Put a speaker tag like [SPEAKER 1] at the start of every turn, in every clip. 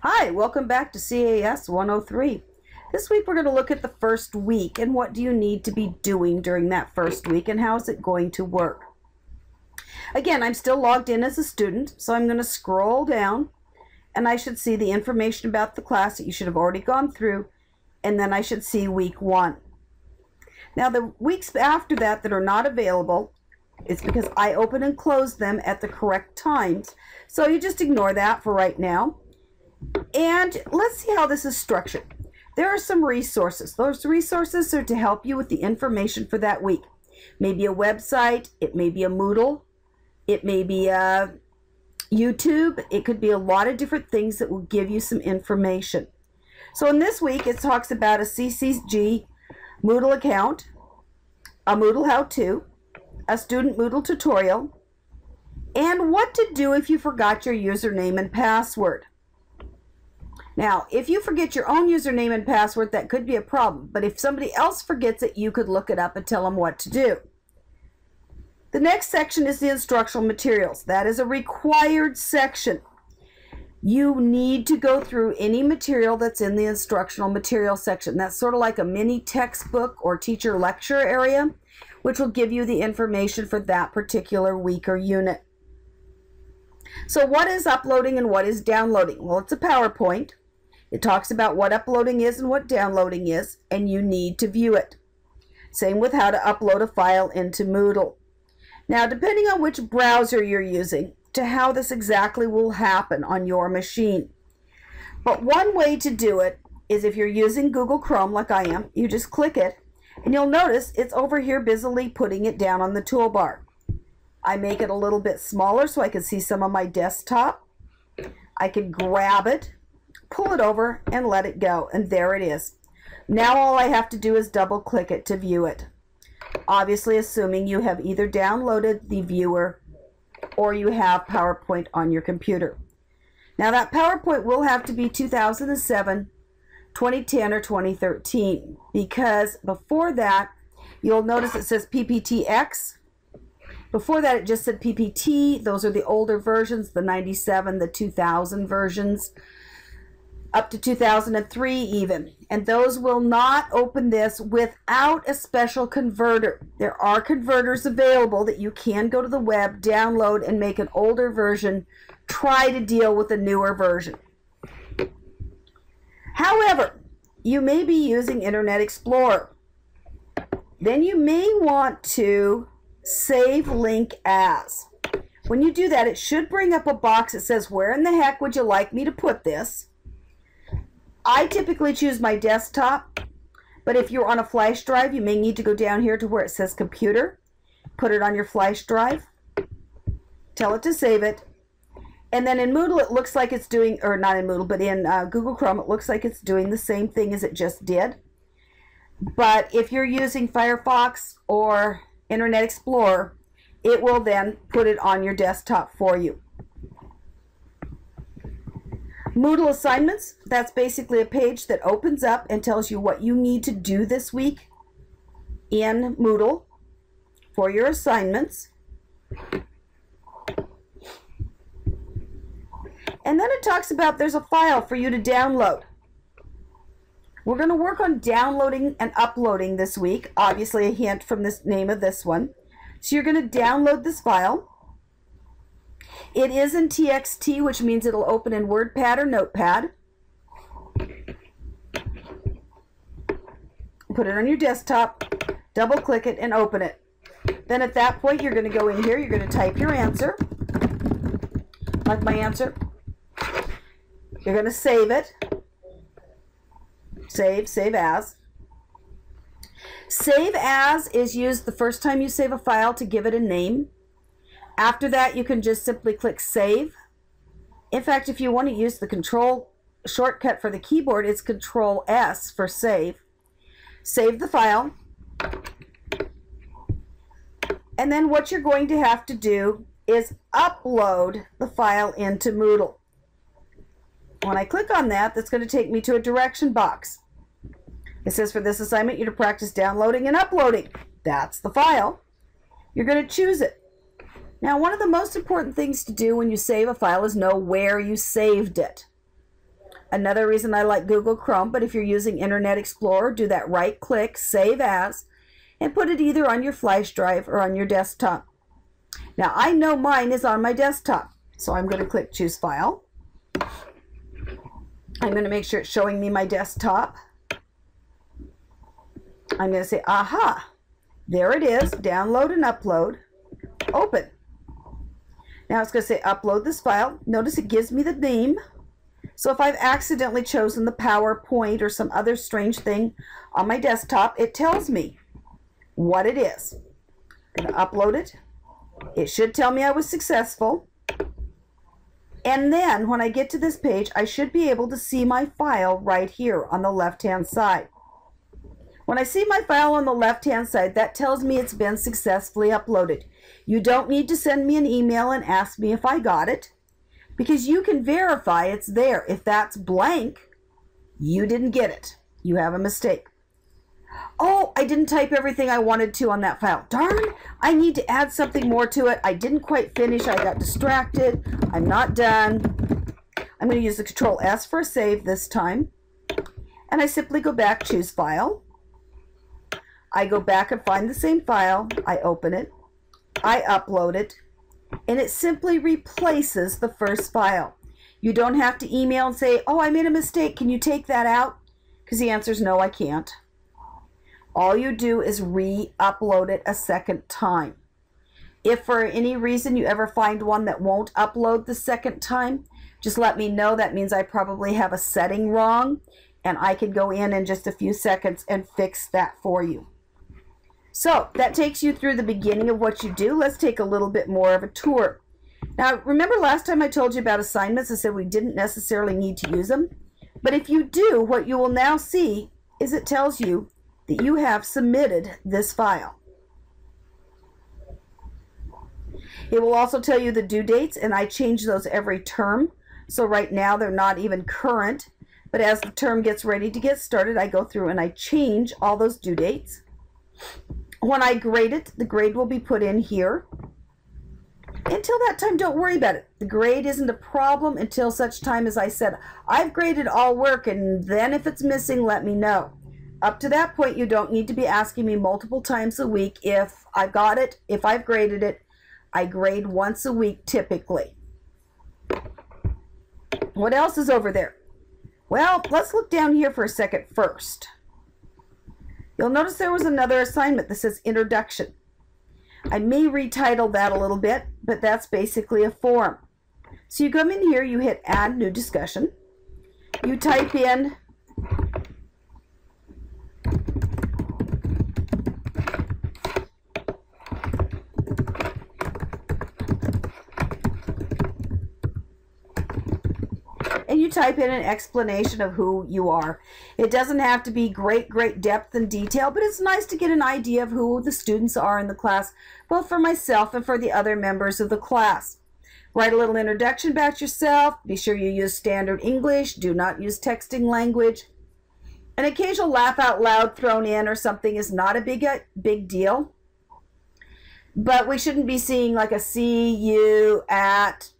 [SPEAKER 1] Hi, welcome back to CAS 103. This week we're going to look at the first week and what do you need to be doing during that first week and how is it going to work. Again, I'm still logged in as a student, so I'm going to scroll down and I should see the information about the class that you should have already gone through, and then I should see week 1. Now the weeks after that are not available, it's because I open and close them at the correct times. So you just ignore that for right now. And let's see how this is structured. There are some resources. Those resources are to help you with the information for that week. Maybe a website, it may be a Moodle, it may be a YouTube, it could be a lot of different things that will give you some information. So in this week it talks about a CCG Moodle account, a Moodle how-to, a student Moodle tutorial, and what to do if you forgot your username and password. Now, if you forget your own username and password, that could be a problem, but if somebody else forgets it, you could look it up and tell them what to do. The next section is the instructional materials. That is a required section. You need to go through any material that's in the instructional material section. That's sort of like a mini textbook or teacher lecture area, which will give you the information for that particular week or unit. So what is uploading and what is downloading? Well, it's a PowerPoint. It talks about what uploading is and what downloading is, and you need to view it. Same with how to upload a file into Moodle. Now, depending on which browser you're using, to how this exactly will happen on your machine. But one way to do it is if you're using Google Chrome like I am, you just click it, and you'll notice it's over here busily putting it down on the toolbar. I make it a little bit smaller so I can see some of my desktop. I can grab it, pull it over, and let it go, and there it is. Now all I have to do is double click it to view it. Obviously assuming you have either downloaded the viewer or you have PowerPoint on your computer. Now that PowerPoint will have to be 2007, 2010, or 2013, because before that you'll notice it says PPTX. Before that, it just said PPT. Those are the older versions, the 97, the 2000 versions, up to 2003 even. And those will not open this without a special converter. There are converters available that you can go to the web, download, and make an older version. Try to deal with a newer version. However, you may be using Internet Explorer. Then you may want to save link as. When you do that, it should bring up a box that says, where in the heck would you like me to put this? I typically choose my desktop, but if you're on a flash drive, you may need to go down here to where it says computer, put it on your flash drive, tell it to save it, and then in Moodle it looks like it's doing, or not in Moodle, but in Google Chrome it looks like it's doing the same thing as it just did. But if you're using Firefox or Internet Explorer, it will then put it on your desktop for you. Moodle assignments, that's basically a page that opens up and tells you what you need to do this week in Moodle for your assignments. And then it talks about there's a file for you to download. We're going to work on downloading and uploading this week. Obviously a hint from this name of this one. So you're going to download this file. It is in TXT, which means it'll open in WordPad or Notepad. Put it on your desktop, double click it, and open it. Then at that point you're going to go in here, you're going to type your answer, like my answer. You're going to save it. Save as. Save as is used the first time you save a file to give it a name. After that, you can just simply click save. In fact, if you want to use the control shortcut for the keyboard, it's Control S for save. Save the file. And then what you're going to have to do is upload the file into Moodle. When I click on that, that's going to take me to a direction box. It says for this assignment, you're to practice downloading and uploading. That's the file. You're going to choose it. Now, one of the most important things to do when you save a file is know where you saved it. Another reason I like Google Chrome, but if you're using Internet Explorer, do that right click, Save As, and put it either on your flash drive or on your desktop. Now I know mine is on my desktop, so I'm going to click Choose File. I'm going to make sure it's showing me my desktop. I'm going to say, aha, there it is, download and upload, open. Now it's going to say upload this file. Notice it gives me the name. So if I've accidentally chosen the PowerPoint or some other strange thing on my desktop, it tells me what it is. I'm going to upload it. It should tell me I was successful. And then when I get to this page, I should be able to see my file right here on the left-hand side. When I see my file on the left-hand side, that tells me it's been successfully uploaded. You don't need to send me an email and ask me if I got it, because you can verify it's there. If that's blank, you didn't get it. You have a mistake. Oh, I didn't type everything I wanted to on that file. Darn, I need to add something more to it. I didn't quite finish. I got distracted. I'm not done. I'm going to use the Control S for a save this time. And I simply go back, choose File. I go back and find the same file. I open it. I upload it. And it simply replaces the first file. You don't have to email and say, oh, I made a mistake. Can you take that out? Because the answer is no, I can't. All you do is re-upload it a second time. If for any reason you ever find one that won't upload the second time, just let me know. That means I probably have a setting wrong, and I can go in just a few seconds and fix that for you. So that takes you through the beginning of what you do. Let's take a little bit more of a tour. Now, remember last time I told you about assignments? I said we didn't necessarily need to use them. But if you do, what you will now see is it tells you that you have submitted this file. It will also tell you the due dates, and I change those every term. So right now they're not even current, but as the term gets ready to get started, I go through and I change all those due dates. When I grade it, the grade will be put in here. Until that time, don't worry about it. The grade isn't a problem until such time as I said, I've graded all work, and then if it's missing, let me know. Up to that point, you don't need to be asking me multiple times a week if I got it, if I've graded it. I grade once a week typically. What else is over there? Well, let's look down here for a second first. You'll notice there was another assignment that says Introduction. I may retitle that a little bit, but that's basically a form. So you come in here, you hit Add New Discussion. You type in an explanation of who you are. It doesn't have to be great depth and detail, but it's nice to get an idea of who the students are in the class, both for myself and for the other members of the class. Write a little introduction about yourself. Be sure you use standard English. Do not use texting language. An occasional laugh out loud thrown in or something is not a big deal, but we shouldn't be seeing like a see you at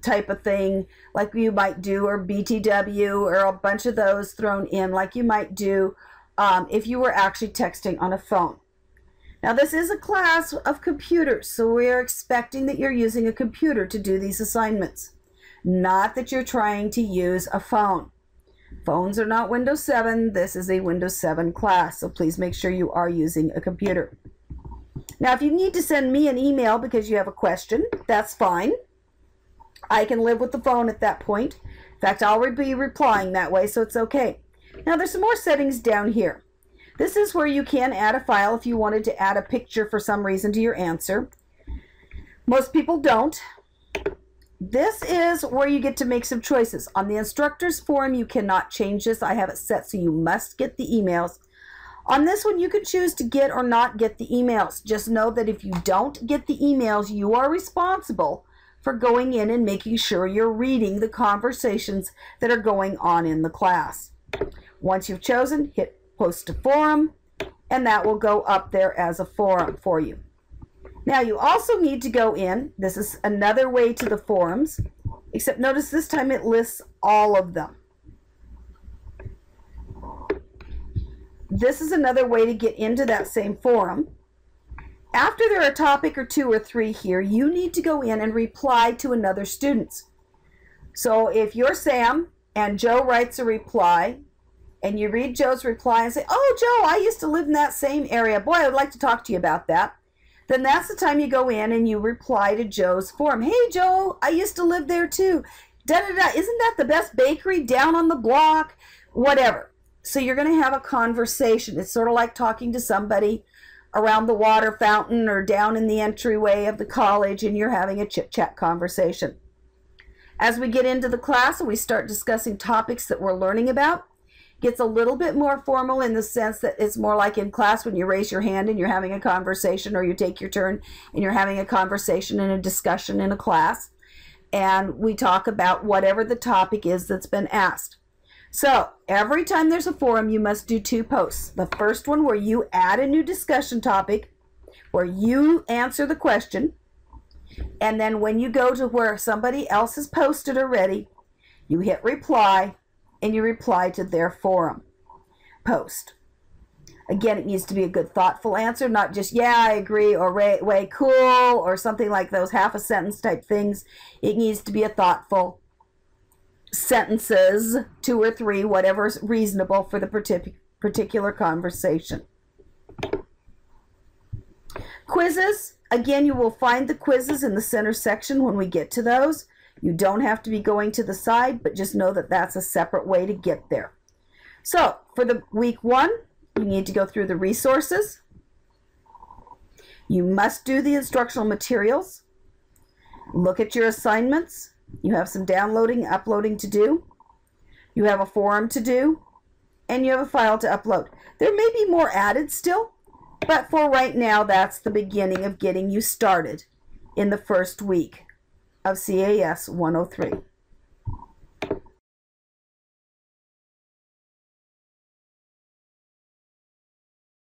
[SPEAKER 1] type of thing like you might do, or BTW, or a bunch of those thrown in like you might do if you were actually texting on a phone. Now this is a class of computers, so we're expecting that you're using a computer to do these assignments, not that you're trying to use a phone. Phones are not Windows 7. This is a Windows 7 class, so please make sure you are using a computer. Now if you need to send me an email because you have a question, that's fine. I can live with the phone at that point. In fact, I'll be replying that way, so it's okay. Now, there's some more settings down here. This is where you can add a file if you wanted to add a picture for some reason to your answer. Most people don't. This is where you get to make some choices. On the instructor's forum, you cannot change this. I have it set so you must get the emails. On this one, you can choose to get or not get the emails. Just know that if you don't get the emails, you are responsible for going in and making sure you're reading the conversations that are going on in the class. Once you've chosen, hit Post to Forum, and that will go up there as a forum for you. Now you also need to go in, this is another way to the forums, except notice this time it lists all of them. this is another way to get into that same forum. After there are a topic or 2 or 3 here, you need to go in and reply to another student's. So if you're Sam and Joe writes a reply, and you read Joe's reply and say, oh, Joe, I used to live in that same area. Boy, I would like to talk to you about that. Then that's the time you go in and you reply to Joe's forum. Hey, Joe, I used to live there too. Da-da-da. Isn't that the best bakery down on the block? Whatever. So you're going to have a conversation. It's sort of like talking to somebody around the water fountain or down in the entryway of the college, and you're having a chit-chat conversation. As we get into the class and we start discussing topics that we're learning about, it gets a little bit more formal in the sense that it's more like in class when you raise your hand and you're having a conversation, or you take your turn and you're having a conversation and a discussion in a class, and we talk about whatever the topic is that's been asked. So every time there's a forum, you must do 2 posts. The first one where you add a new discussion topic, where you answer the question, and then when you go to where somebody else has posted already, you hit reply, and you reply to their forum post. Again, it needs to be a good, thoughtful answer, not just, yeah, I agree, or way cool, or something like those half a sentence type things. It needs to be a thoughtful sentences, 2 or 3, whatever's reasonable for the particular conversation. Quizzes. Again, you will find the quizzes in the center section when we get to those. You don't have to be going to the side, but just know that that's a separate way to get there. So for the week 1, you need to go through the resources. You must do the instructional materials. Look at your assignments. You have some downloading, uploading to do. You have a forum to do. And you have a file to upload. There may be more added still, but for right now, that's the beginning of getting you started in the first week of CAS 103.